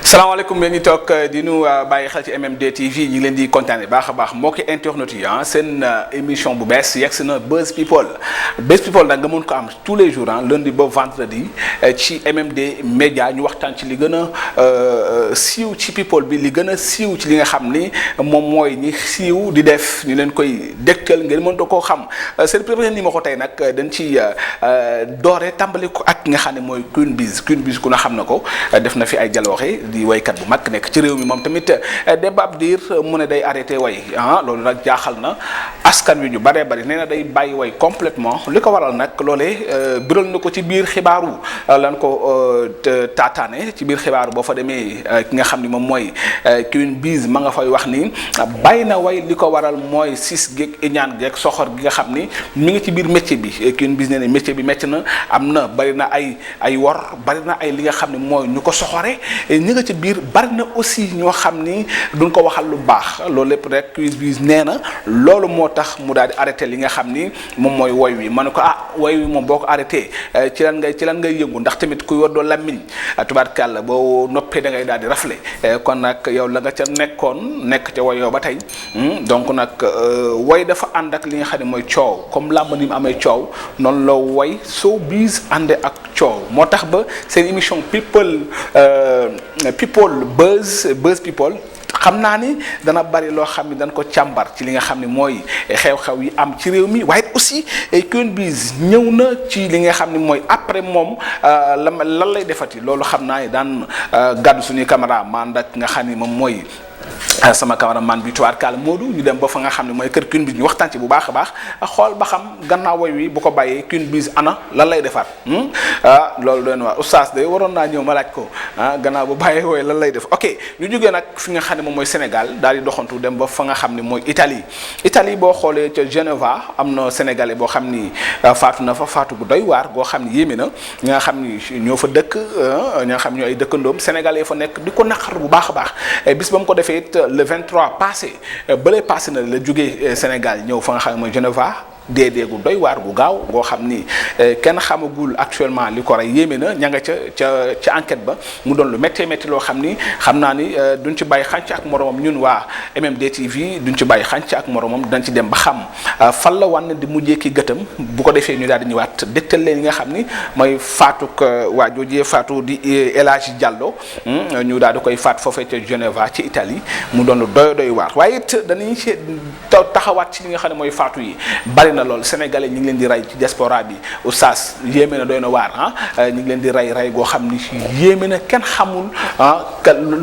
salaamaaleykum yéen ñi toog di nu bàyyi xel ci MMD TV ñu ngi leen di kontaane baax a baax mbokki internet yi seen émission bu bees yegsi na Buzz People nag nga mën ko am tous les jours lundi ba vendredi ci MMD Média ñu waxtaan ci li gën a siiw ci people bi li gën a siiw ci li nga xam ni moom mooy ñi siiw di def ñu leen koy dégtal ngeen mën koo xam seen premier numéro tey nag dañ ci doore tàmbali ko ak nga xam ne mooy Queen Biz ku na xam na ko def na fi ay jaloore di waykat bu mag nekk ci réew mi moom tamit débat ab diir mu ne day arrêté way loolu nag jaaxal na askan wi ñu baree bari nee na day bàyyi way complètement li ko waral nag loolee biral na ko ci biir xibaaru lan ko taataane ci biir xibaaru boo fa demee ki nga xam ni moom mooy Queen Biz ma nga fay wax ni bàyyi na way li ko waral mooy sis geeg iñaan geeg soxor gi nga xam ni mi ngi ci biir métier bi Queen Biz nee na métier bi métti na am na bari na ay wor bari na ay li nga xam ne mooy ñu ko soxore ñi nga ci biir bari na aussi ñoo xam ni duñ ko waxal lu baax loolu lépp rek Queen Biz nee na loolu moo tax mu daal di arrêté li nga xam ni moom mooy woy wi ma ne ko woy wi moom boo ko arrêté ci lan ngay yëngu ndax tamit ku yor doo lammiñ tubaarkàlla boo noppee da ngay daal di rafle kon nag yow la nga ca nekk ca woy yow ba tey donc nag woy dafa ànd ak li nga xam ne mooy coow comme làmb ni mu amee coow noonu la woy showbiz ànde ak coow moo tax ba seen émission Buzz People xam naa ni dana bari loo xam ni dañ ko càmbar ci li nga xam ne mooy xew-xew yi am ci réew mi waaye aussi Queen Biz ñëw na ci li nga xam ne mooy après moom lan lay defati loolu xam naa ni daan gàddu suñuy caméra man ak nga xam ni moom mooy sama cameraman bi tubaarkàlla Modou ñu dem ba fa nga xam ne mooy kër Queen Biz ñu waxtaan ci bu baax a baax xool ba xam gannaaw woy wi bu ko bàyyee Queen Biz ana lan lay defaat loolu doon waa oustaz de waroon naa ñëw ma laaj ko gannaaw bu bàyyee woy lan lay def ok ñu jógee nag fi nga xam ne moom mooy Sénégal daal di doxantu dem ba fa nga xam ne mooy Italie boo xoolee ca Geneva am na sénégalais boo xam ni faatu na fa faatu gu doy waar goo xam ni yéeme na ñi nga xam ni ñoo fa dëkk ñi nga xam ñoo ay dëkkandoom sénégalais fa nekk di ko naqar bu baax a baax bis ba mu ko defee le 23 passé bële passé na la jógee Sénégal ñëw fa nga xam ne mooy Geneva dee gu doy waar gu gaaw goo xam ni kenn xamagul actuellement li ko rey yéeme na ña nga ca enquête ba mu doon lu méttee métti loo xam ni xam naa ni duñ ci bàyyi xànc ak moromam ñun waa MMD TV duñ ci bàyyi xànc ak moromam dañ ci dem ba xam fan la wan di mujjee ki gëtam bu ko defee ñu daal di ñëwaat dégtal leen yi nga xam ni mooy faatuk waa joojee faatu di El Hadji Diallo ñu daal di koy faat foofee ca Geneva ci Italie mu doon lu doy waar waaye it dañuy ci taxawaat ci li nga xam ne mooy faatu yi bari na lool sénégalais ñu ngi leen di rey ci diaspora bi oustaz yéeme na doy na waar ñu ngi leen di rey goo xam ni yéeme na kenn xamul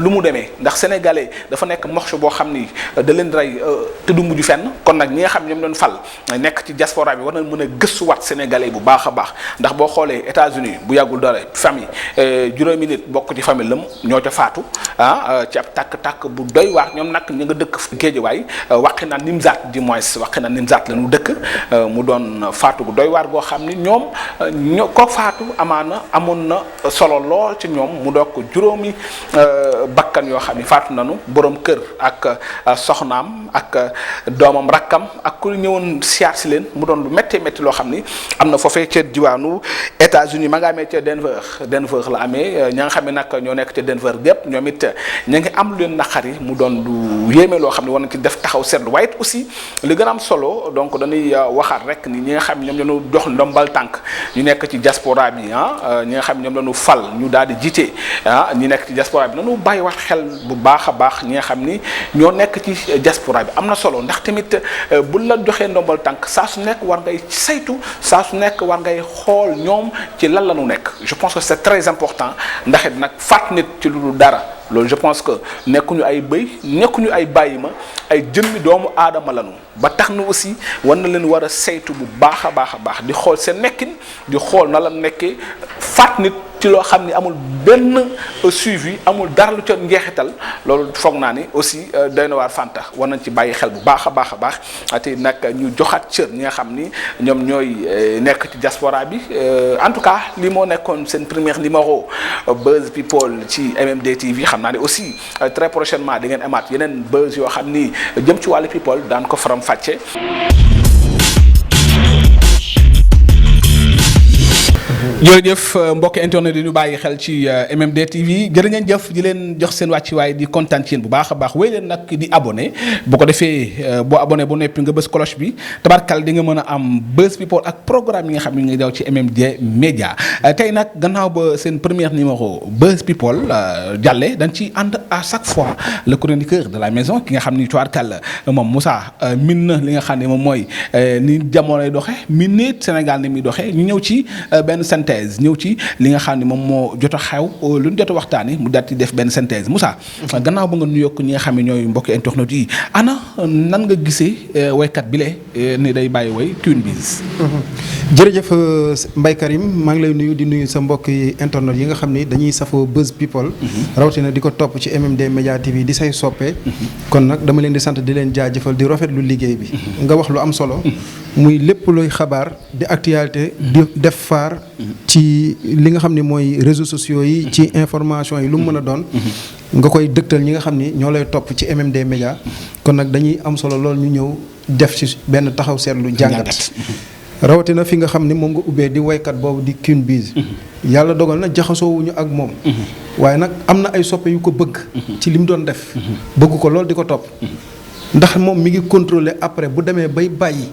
lu mu demee ndax sénégalais dafa nekk morceau boo xam ni da leen di rey te du mujj fenn kon nag ñi nga xam ñoom doon fal nekk ci diaspora bi war na mën a gëstuwaat sénégalais bu baax a baax ndax boo xoolee États-Unis bu yàggul dara famille juróomi nit bokk ci famille lëm ñoo ca faatu ci ab tàkk-tàkk bu doy waar ñoom nag ñu nga dëkk Géejawaay waqi na Nimzaat du moins waqi na Nimzaat la ñu dëkk mu doon faatu gu doy waar goo xam ni ñoom ko faatu amaana amoon na solo lool ci ñoom mu doog juróomi bakkan yoo xam ni faatu nañu borom kër ak soxnaam ak doomam rakkam ak ku ñëwoon siyaar si leen mu doon lu métti loo xam ni am na foofee ca diwaanu États-Unis ma nga amee ca Denver la amee ña nga xam ne nag ñoo nekk ca Denver gépp ñoom it ña ngi am lu leen naqari mu doon lu yéeme loo xam ne war nañ ci def taxaw seetlu waaye aussi li gën a am solo donc dañuy waxaat rek ni ñi nga xam ñoom lañu jox ndombal tànk ñu nekk ci diaspora bi ñi nga xam ñoom lañu fal ñu daal di jiite ñi nekk ci diaspora bi nañu bàyyiwaat xel bu baax a baax ñi nga xam ni ñoo nekk ci diaspora bi am na solo ndax tamit bu la joxee ndombal tànk saa su nekk war ngay saytu saa su nekk war ngay xool ñoom ci lan la ñu nekk je pense que c'est très important ndax it nag faat nit ci lu dul dara loolu je pense que nekkuñu ay bëy nekkuñu ay bàyyi ma ay jëmmi doomu aadama lañu ba tax na aussi war na leen war a saytu bu baax a baax di xool seen nekkin di xool na la nekkee faat nit ci loo xam ni amul benn suivi amul dara lu ca njeexital loolu foog naa ni aussi doy na waar fanta war nañ ci bàyyi xel bu baax a baax te nag ñu joxaat cër ñi nga xam ni ñoom ñooy nekk ci diaspora bi en tout cas li moo nekkoon seen premier numéro Buzz People ci MMD TV xam naa ne aussi très prochainement di ngeen amaat yeneen buzz yoo xam ni jëm ci wàllu people daan ko faram fàcce jërëjëf mbokki internet yi ñu bàyyi xel ci MMD TV jërë ngeen jëf di leen jox seen wàccuwaay di kontaan ci yéen bu baax a baax wéy leen nag di abonné bu ko defee boo abonné bu noppi nga bës cloche bi tabarkal di nga mën a am Buzz People ak programme yi nga xam ne ngi daw ci MMD Média tey nag gannaaw ba seen premier numéro Buzz People jàlle dañ ci ànd à chaque fois le chroniqueur de la maison ki nga xam ni tabarkal moom Moussa min na li nga xam ne moom mooy ni jamonoy doxe min nit Sénégal ni muy doxee ñu ñëw ci benn synthèse ñëw ci li nga xam ne moom moo jot a xew lu ñu jot a waxtaanee mu daal di def benn synthèse Moussa. gannaaw ba nga nuyoog ñi nga xam ne ñooy mbokki internet yi ana nan nga gisee waykat bi le ni day bàyyi way Queen Biz. jërëjëf Mbaye Karim maa ngi lay nuyu di nuyu sa mbokki internet yi nga xam ni dañuy safoo Buzz People. rawatina di ko topp ci MMD Média TV di say soppe. kon nag dama leen di sant di leen jaajëfal di rafetlu liggéey bi. nga wax lu am solo. muy lépp luy xabaar di actualité di def faar ci li nga xam ne mooy réseaux sociaux yi ci information yi lu mu mën a doon nga koy dëgtal ñi nga xam ni ñoo lay topp ci MMD Média kon nag dañuy am solo lool ñu ñëw def ci benn taxaw seetlu jàngat rawatina fi nga xam ni moom nga ubbee di waykat boobu di Queen Biz yàlla dogal na jaxasoowuñu ak moom waaye nag am na ay soppe yu ko bëgg ci li mu doon def bëgg ko lool di ko topp ndax moom mi ngi contrôler après bu demee bay bàyyi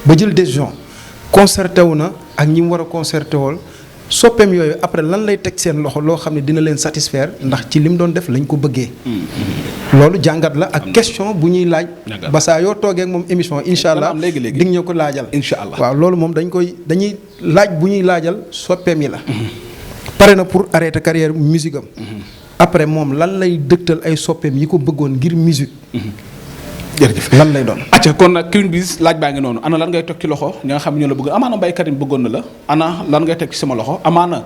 ba jël décision concerté wu na ak ñi mu war a concerté wool soppeem yooyu après lan lay teg seen loxo loo xam ne dina leen satisfaire ndax ci li mu doon def lañ ko bëggee. loolu jàngat la ak question bu ñuy laaj. ba saa yoo toogee ak moom émission incha allah di nga ñu ko laajal. incha allah waaw loolu moom dañuy laaj bu ñuy laajal soppeem yi la. pare na pour arrêter carrière musique am. après moom lan lay dëgtal ay soppeem yi ko bëggoon ngir musique. jërëjëf lan lay doon. acca kon nag Queen Biz laaj baa ngi noonu ana lan ngay teg ci loxo ñi nga xam ne ñoo la bëgg amaana Mbaye Karim bëggoon na la ana lan ngay teg ci sama loxo amaana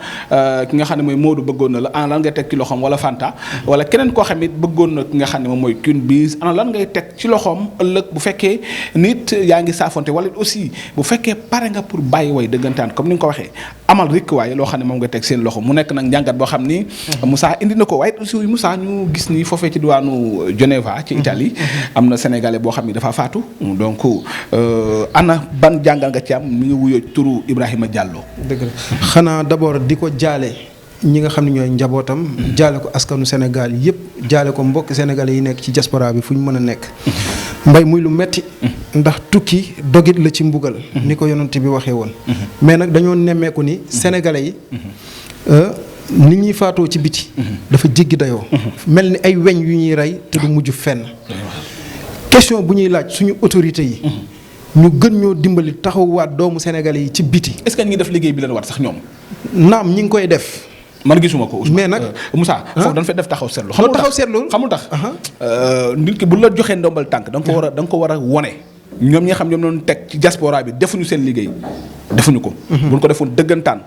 ki nga xam ne mooy Modou bëggoon na la ana lan ngay teg ci loxoom wala Fanta wala keneen koo xam it bëggoon na ki nga xam ne moom mooy Queen Biz ana lan ngay teg ci loxoom ëllëg bu fekkee nit yaa ngi saafonte wala aussi bu fekkee pare nga pour bàyyi way dëggantaan comme ni nga ko waxee amal rek waaye loo xam ne moom nga teg seen loxo mu nekk nag njàngat boo xam ni Moussa indi na ko waaye aussi Moussa ñu gis ni foofee ci diwaanu Geneva ci Italie am na Sénégalais boo xam ni dafa faatu donc ana ban jàngal nga ci am mi ngi wuyoo turu Ibrahima Diallo. dëgg la xanaa d'abord di ko jaale ñi nga xam ne ñooy njabootam. jaale ko askanu Sénégal yëpp jaale ko mbokk sénégalais yi nekk ci diaspora bi fu ñu mën a nekk. mbay muy lu metti ndax tukki dogit la ci mbugal. ni ko yonent bi waxee woon. mais nag dañoo nemmeeku ni sénégalais yi. nit ñuy faatoo ci biti. dafa jéggi dayoo. mel ni ay weñ yu ñuy rey te du mujj fenn. question bu ñuy laaj suñu autorités yi. ñu gën ñoo dimbali taxawaat doomu sénégalais yi ci biti. est-ce que ñi ngi def liggéey bi leen war sax ñoom. naam ñi ngi koy def. man gisuma ko. mais nag Moussa foofu dañ fay def taxaw seetlu. xamul tax nit ki bu la joxee ndombal tànk da nga ko war a wone ñoom ñi xam ñoom noonu teg ci diaspora bi defuñu seen liggéey defuñu ko. buñ ko defoon dëggantaan.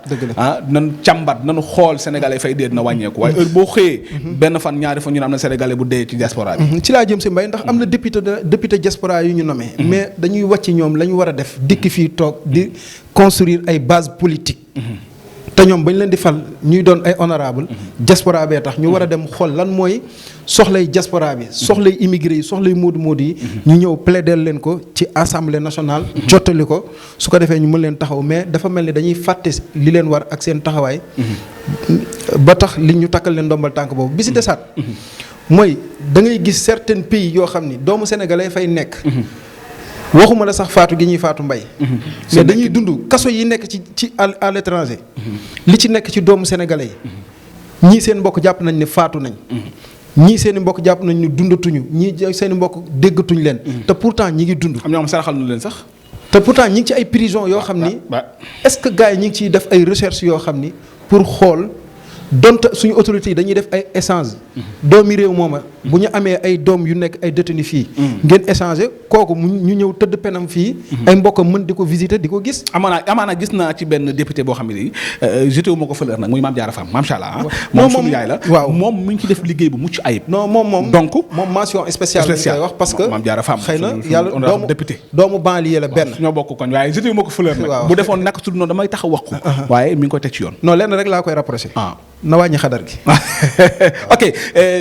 nan càmbat nanu xool sénégalais fay dee dina wàññeeku waaye heure boo xëyee. benn fan ñaari fan ñu ne am na sénégalais bu dee ci diaspora bi. ci laa jëm si mbay ndax am na député diaspora yu ñu nommé. mais dañuy wàcc ñoom la ñu war a def dikk fii toog di construire ay base politique. te ñoom bañ leen di fal ñuy doon ay honorable diaspora bee tax ñu war a dem xool lan mooy soxlay diaspora bi soxlay immigré yi soxlay moodu yi ñu ñëw plaider leen ko ci assemblée nationale jottali ko su ko defee ñu mën leen taxaw mais dafa mel ni dañuy fàtte li leen war ak seen taxawaay ba tax li ñu takkal leen ndombal tànk boobu bi si desaat mooy da ngay gis certains pays yoo xam ni doomu sénégalais fay nekk waxuma la sax faatu gi ñuy faatu mbay. mais dañuy dund kaso yi nekk ci à l'étranger. li ci nekk ci doomu sénégalais yi ñii seen mbokk jàpp nañ ne faatu nañ. ñii seen i mbokk jàpp nañ ne dundatuñu ñii seen i mbokk déggatuñ leen. te pourtant ñi ngi dund. am ñoo xam saraxal na leen sax. te pourtant ñi ngi ci ay prison yoo xam ni. est-ce que gars yi ñi ngi ciy def ay recherche yoo xam ni pour xool. donte suñu autorités yi dañuy def ay échange doomi réew mooma bu ñu amee ay doom yu nekk ay détenu fii ngeen échanger kooku ñu ñëw tëdd penam fii ay mbokkam mën di ko visiter di ko gis amaana gis naa ci benn député boo xam ne nii jeté wu ma ko fleur nag muy Mame Diarra Fam macha allah moom suñu yaay la waaw moom mu ngi ci def liggéey bu mucc ayib non moom donc moom mention spéciale lañ koy wax parce que Mame Diarra Fam xëy na yàlla député doomu banlieue la benn ñoo bokk koñ waaye jeté wu ma ko fleur nag bu defoon nag su noonu damay tax a wax ko waaye mi ngi koy teg ci yoon non lenn rek laa koy rapproché na wàññi xadar gi. ok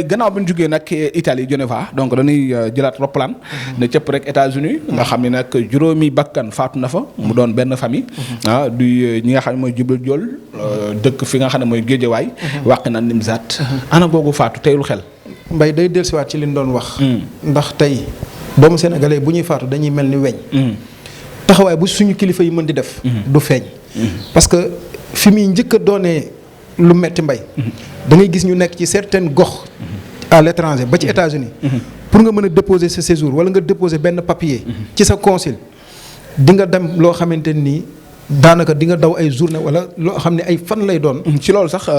gannaaw bi ñu jugee nag Italie Geneva donc dañuy jëlaat roppalaan. ne cëpp rek États-Unis nga xam ne nag juróomi bakkan faatu na fa. mu doon benn famille. du ñi nga xam ne mooy Jibril Jool dëkk fi nga xam ne mooy Géejawaay. wàq na Nimzaat. ana googu faatu teyul xel. Mbay day dellusiwaat ci li ñu doon wax. ndax tey doomu sénégalais bu ñuy faatu dañuy mel ni weñ. taxawaay bu suñu kilifa yi mën di def. du feeñ. parce que fi muy njëkk a doonee lu metti Mbay. da ngay gis ñu nekk ci certaines gox à l'étranger ba ci États-Unis pour nga mën a déposer sa séjour wala nga déposer benn papier. ci sa consul di nga dem loo xamante nii daanaka di nga daw ay journée wala loo xam ne ay fan lay doon. ci loolu sax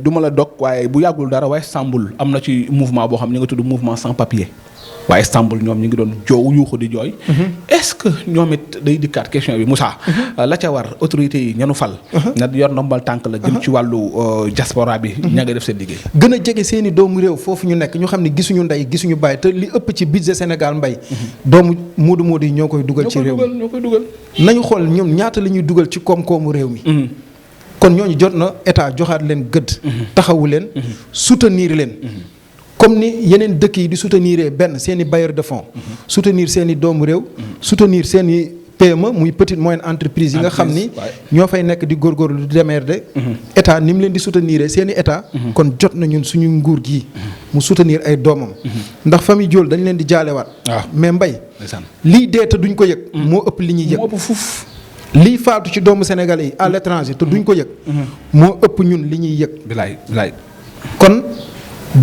du ma la dog waaye bu yàggul dara waaye Istanbul am na ci mouvement boo xam ne nga tudd mouvement sans papier. waaye Istanbul ñoom ñu ngi doon joow yuuxu di jooy. est-ce que ñoom it day dikkaat question bi Moussa. la ca war autorités yi ñanu fal. na yor ndombal tànk la jëm ci wàllu diaspora bi. ña nga def seen liggéey. gën a jege seen i doomu réew foofu ñu nekk ñu xam ne gisuñu ndey gisuñu bàyyi te li ëpp ci budget Sénégal Mbay. doomu moodu yi ñoo koy dugal ci réew mi ñoo koy dugal. nañu xool ñoom ñaata la ñuy dugal ci koom-koomu réew mi. kon ñooñu jot na état joxaat leen gëdd. taxawu leen. soutenir leen. comme ni yeneen dëkk yi di soutenir benn seen i bailleur de fonds. soutenir seen i doomu réew. soutenir seen i PME muy petite moyenne entreprise yi nga xam ni ñoo fay nekk di góorgóorlu di démerder. état ni mu leen di soutenir seen i état. kon jot na ñun suñu nguur gi mu soutenir ay doomam. ndax famille Diol dañ leen di jaalewaat. mais Mbay lii dee te duñ ko yëg. moo ëpp li ñuy yëg. moo ëpp fuuf. lii faatu ci doomu Sénégalais yi à l'étranger te duñ ko yëg. moo ëpp ñun li ñuy yëg. bilaay kon.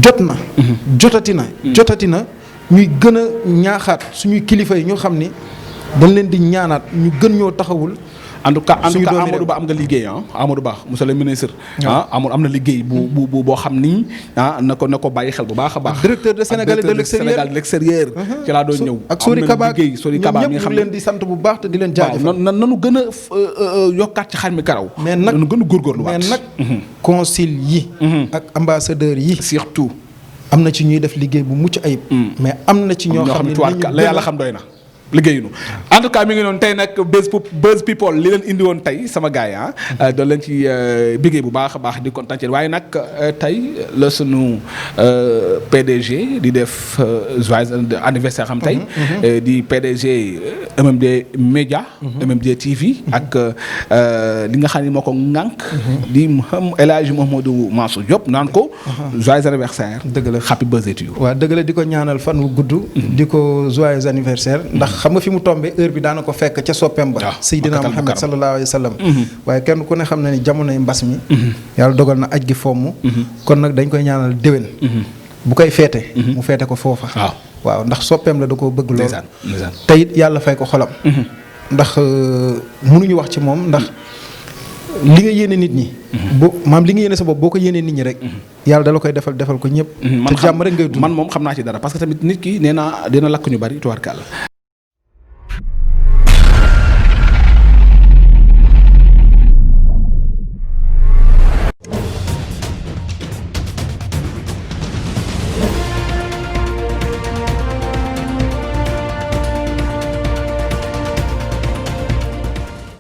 jot na. jotati na ñuy gën a ñaaxaat suñuy kilifa yi ñu xam ni dañ leen di ñaanaat ñu gën ñoo taxawul. en tout cas Amadou Ba am nga liggéey Amadou Ba monsieur le ministre. am na liggéey bu boo xam ni na ko bàyyi xel bu baax a baax. directeur de Sénégal de l'extérieur. ci laa doon ñëw. ak Sori Kaba ñoom ñëpp ñu leen di sant bu baax te di leen jaajëfal. nanu gën a yokkaat ci xar mi karaw. mais nag nanu gën a góorgóorluwaat. mais nag consul yi. ak ambassadeur yi. surtout. am na ci ñuy def liggéey bu mucc ayib. mais am na ci ñoo xam ne la yàlla xam doy na. liggéeyuñu en tout cas mi ngi noonu tey nag Buzz People li leen indi woon tey sama gars yi doon leen ci biggéey bu baax a baax di kontaan waaye nag tey la sunu PDG di def joyeux anniversaire xam tey. di PDG MMD Média. MMD TV. ak li nga xam ne moo ko ŋànk. di El Hadji Mouhamadou Mansour Diop naan ko. joyeux anniversaire. dëgg la happy birthday to you. waaw dëgg la di ko ñaanal fan wu gudd. di ko joyeux anniversaire ndax. xam nga fi mu tombé heure bi daana ko fekk ca soppeem ba Seydina Muhammad sallallahu alayhi wa sallam waaye kenn ku ne xam na ni jamonoy mbas mi yàlla dogal na aj gi fomm kon nag dañ koy ñaanal déwén bu koy feete mu feete ko foofa waaw ndax soppeem la da koo bëgg lool te it yàlla fay ko xolam ndax mënuñu wax ci moom ndax li nga yéene nit ñi maam li nga yéene sa bopp boo ko yéenee nit ñi rek yàlla dala koy defal ko ñëpp te jàmm rek ngay dund man moom xam naa ci dara parce que tamit nit ki nee naa dina lakk ñu bari tubaarkàlla